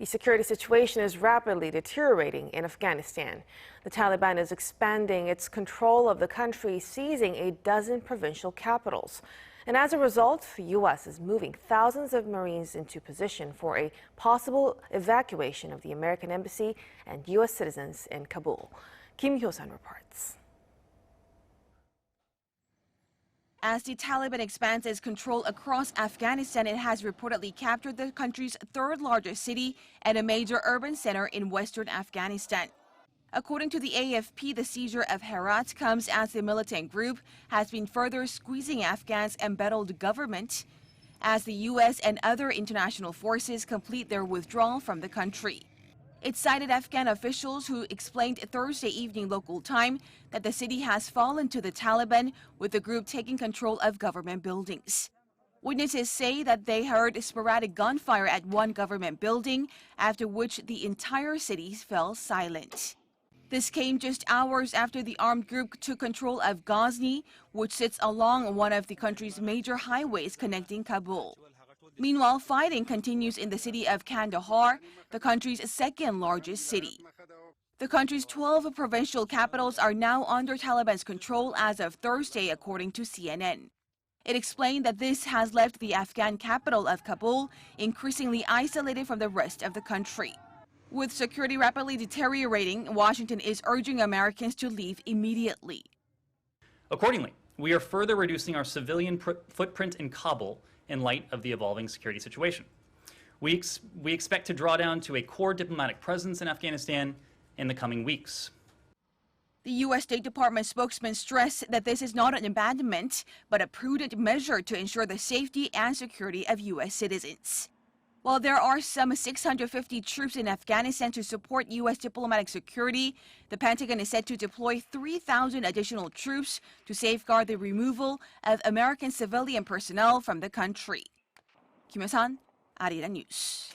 The security situation is rapidly deteriorating in Afghanistan. The Taliban is expanding its control of the country, seizing a dozen provincial capitals. And as a result, the U.S. is moving thousands of Marines into position for a possible evacuation of the American Embassy and U.S. citizens in Kabul. Hyo-sun reports. As the Taliban expands its control across Afghanistan, it has reportedly captured the country's third largest city and a major urban center in western Afghanistan. According to the AFP, the seizure of Herat comes as the militant group has been further squeezing Afghan's embattled government as the U.S. and other international forces complete their withdrawal from the country. It cited Afghan officials who explained Thursday evening local time that the city has fallen to the Taliban, with the group taking control of government buildings. Witnesses say that they heard sporadic gunfire at one government building, after which the entire city fell silent. This came just hours after the armed group took control of Ghazni, which sits along one of the country's major highways connecting Kabul. Meanwhile, fighting continues in the city of Kandahar, the country's second largest city. The country's 12 provincial capitals are now under Taliban's control as of Thursday, according to CNN. It explained that this has left the Afghan capital of Kabul increasingly isolated from the rest of the country. With security rapidly deteriorating, Washington is urging Americans to leave immediately. Accordingly, we are further reducing our civilian footprint in Kabul in light of the evolving security situation. We expect to draw down to a core diplomatic presence in Afghanistan in the coming weeks. The U.S. State Department spokesman stressed that this is not an abandonment, but a prudent measure to ensure the safety and security of U.S. citizens. While there are some 650 troops in Afghanistan to support U.S. diplomatic security, the Pentagon is set to deploy 3,000 additional troops to safeguard the removal of American civilian personnel from the country. Hyo-sun, Arirang News.